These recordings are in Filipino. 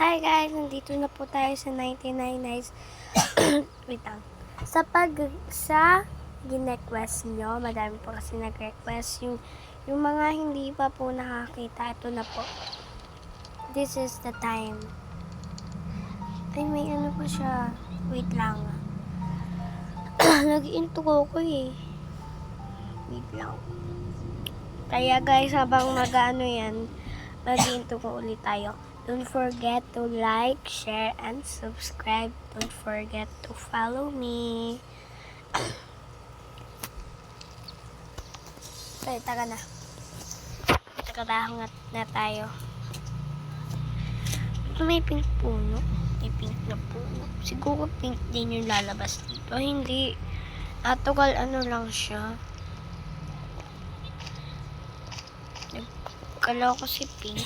Hi guys, nandito na po tayo sa 99 Nights. Wait lang. Sa gine-request nyo, madami po kasi nag-request. Yung mga hindi pa po nakakita, ito na po. This is the time. Ay, may ano pa siya. Wait lang. Nag-intro ko eh. Wait lang. Kaya guys, habang mag-ano yan, mag-intro ko ulit tayo. Don't forget to like, share, and subscribe. Don't forget to follow me. Tayo, taga na. Taga na tayo. May pink puno. May pink na puno. Siguro pink din yung lalabas dito. Hindi. Atugal ano lang siya. Nagkalaw ko si pink.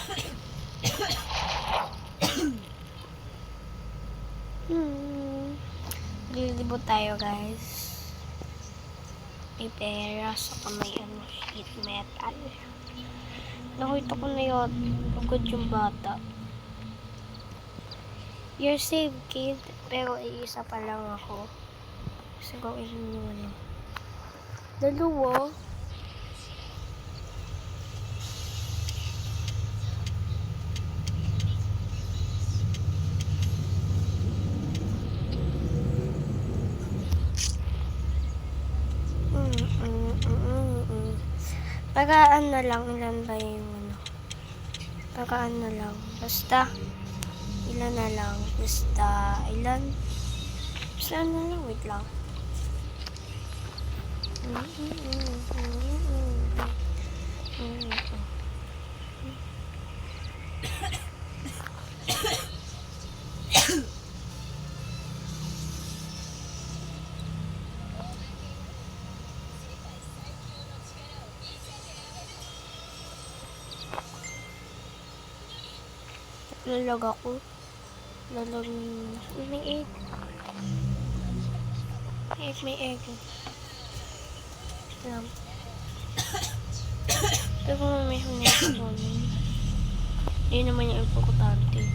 Lilibot tayo guys. May pera sa may sheet metal. Nakita ko na yun. Pagod yung bata. You're safe kid. Pero iisa pa lang ako. Siguro yun yung ano. Dalawa. Pagaan na lang, ilan ba yung ano? Pagaan na lang. Basta, ilan na lang. Basta, ilan? Basta na lang, wait lang. Lalag ako. Lalag. May egg. May egg. Lang. Pero kung may hunay ko doon. Hindi naman yung importante.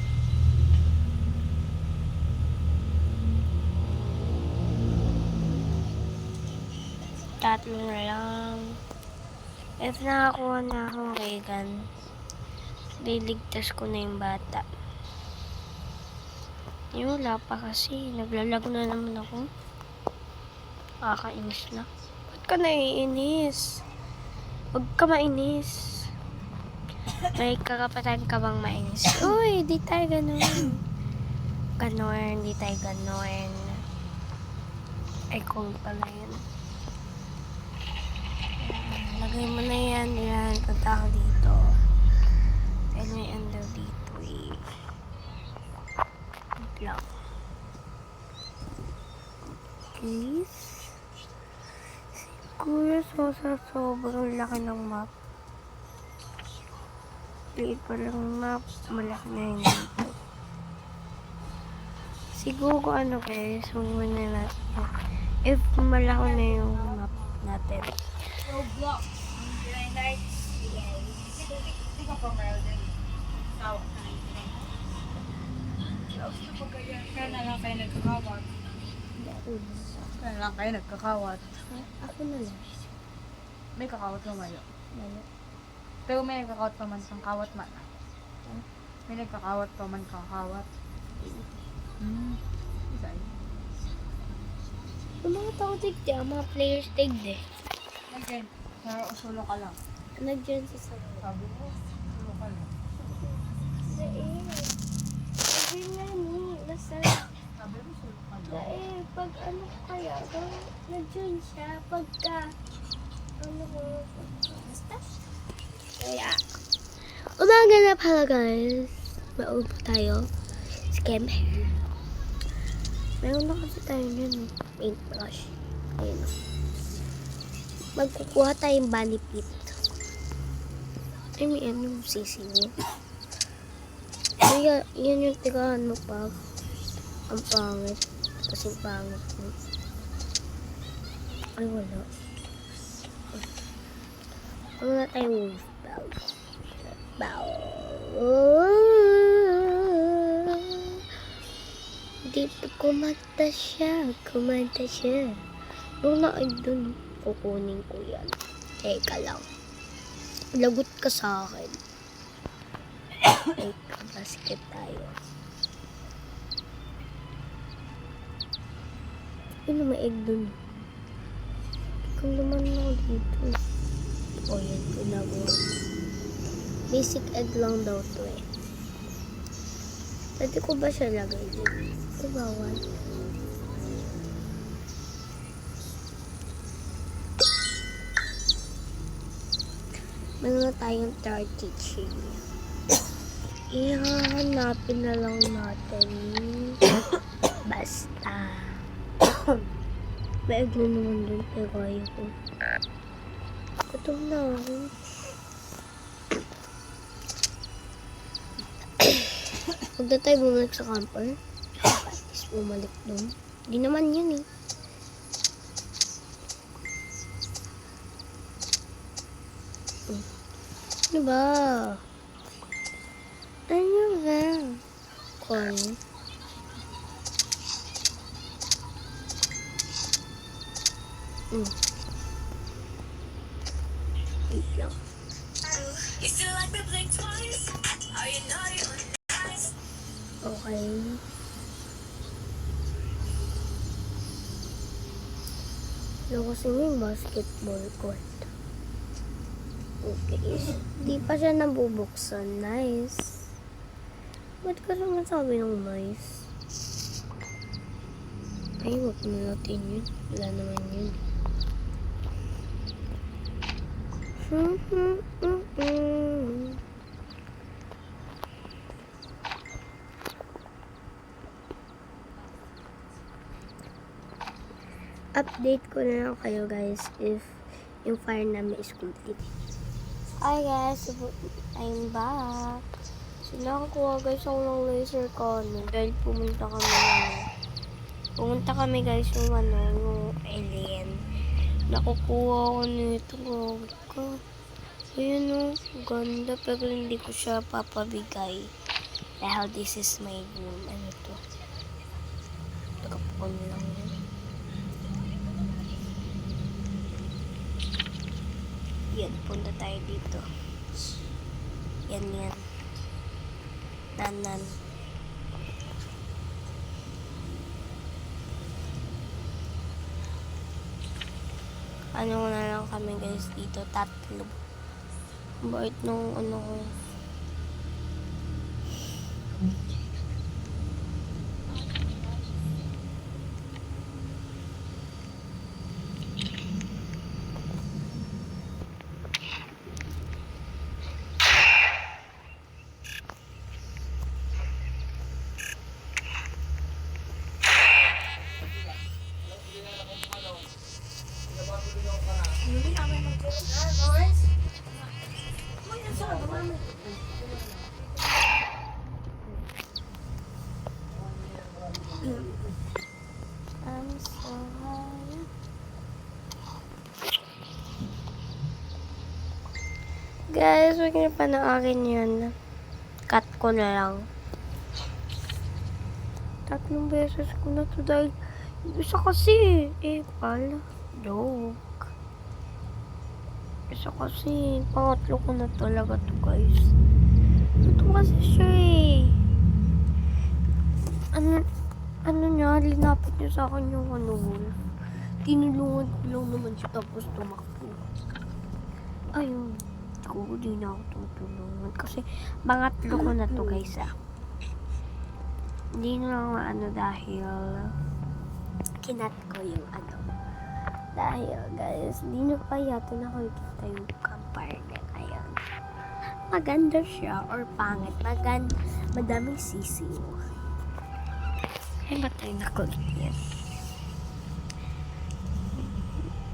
Tatlo na lang. If nakakuha na akong Regan, liligtas ko na yung bata. Yung wala pa kasi. Naglalag na naman ako. Nakakainis na. Ba't ka naiinis? Huwag ka mainis. May karapatan ka bang mainis? Uy, di tayo ganun. Ganon, di tayo ganon. Ay, cool pala yun. Lagay mo na yan. Yan, punta ako dito. Dahil may andaw dito eh. Wait lang. Please. Siguro sa sobrang laki ng map. Liit pa lang map. Malaki na yun dito. Siguro ano guys. Huwag mo na natin. If malaki na yung map natin. Roblox. Hindi ka pa meron din. Tawag na rin. Kaya na lang kayo nagkakawat. Kaya na lang kayo nagkakawat. Ako na lang. May kakawat ka mayo. Lalo. Pero may nagkakawat pa man kang kawat man. May nagkakawat pa man kang kawat. Isa yun. Yung mga tao tigdi, ang mga players tigdi. Again, pero usulo ka lang. Nag-join sa sarili. Sabi mo, usulo ka lang. Sabi nga ni, basta, Sabi mo, usulo ka lang. pag ano kaya, nag-join siya, pagka, ano ko, basta. Kaya, umaga na pala guys. Maul po tayo. Scam hair. Meron na kasi tayo yun. Paintbrush. Ayun. Magkukuha tayong bunny pit. Ay, may ano, sisiw. Kaya, yan yung tirahan mo pa. Ang pangit. Kasing pangit mo. Ay, wala. Wala tayong wolf bell. Bow. Kumanta siya. Kumanta siya. Nung naig dun, kukunin ko yan. Teka lang. Lagot ka sa akin. Teka, basket tayo. Ano maig dun? Kung naman ako dito. O yan, ginagawa. Basic egg lang daw to eh. Pwede ko ba siya lagay din? Ito bawal. Meron na tayong 30 chili. Ihahanapin na lang natin. Basta. May egg na naman dun. Eh, kaya ko. Gutom na ako. Huwag na tayo bumalik sa camper. Is bumalik dun. Di naman yun eh. Ano ba? Ano ba? Corn. Wait lang. Okay. Ano kasi may basketball court. Okay. Di pa siya nabubuksan. Nice. Ba't ka naman sabi ng nice? Ay, wag na natin yun. Wala naman yun. Update ko na lang kayo guys if yung fire namin is complete. Hi guys, I'm back. So nakakuha guys ako ng laser cannon dahil pumunta kami guys yung yung alien. Nakukuha ko nito ko. Ayun ganda pero hindi ko siya papabigay. Dahil this is my room. Ano to? Nakapon lang yun. Yan, punta tayo dito. Yan. Nanan. Ano na lang kami guys dito, tatlo. Bait nung ko. I'm so high. Guys, huwag niyo panoorin yun. Cut ko na lang. 3 beses ko na to dahil isa kasi pala. Joke. Isa kasi pangatlo ko na talaga to guys. Ito kasi siya ano niya, linapit niya sa akin yung wolf. Tinulungan ko lang naman siya tapos tumakbo. Ayun. Ako, di na ako tutulungan. Kasi, pangatlo ko na to guys Hindi na lang dahil kinat ko yung Dahil guys, di na pa yata nakikita yung campfire. Ayun. Maganda siya or pangit. Madaming sisiw. Ay, matay na ko yan.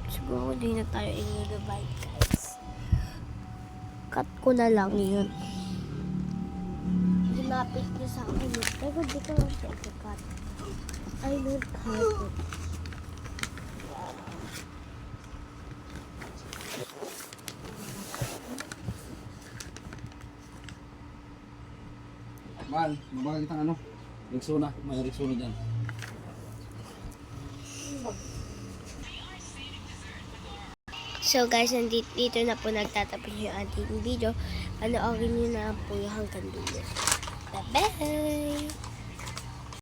Siguro di na tayo i-divide guys. Cut ko na lang yun. Ginapit niya sa akin. Pero di ko lang siya cut. I don't cut it. Mahal, mabagal kitang Rexona, may Rexona dyan. So guys, dito na po nagtatapos yung ating video. Panoorin nyo na po yung hanggang dulo. Bye-bye!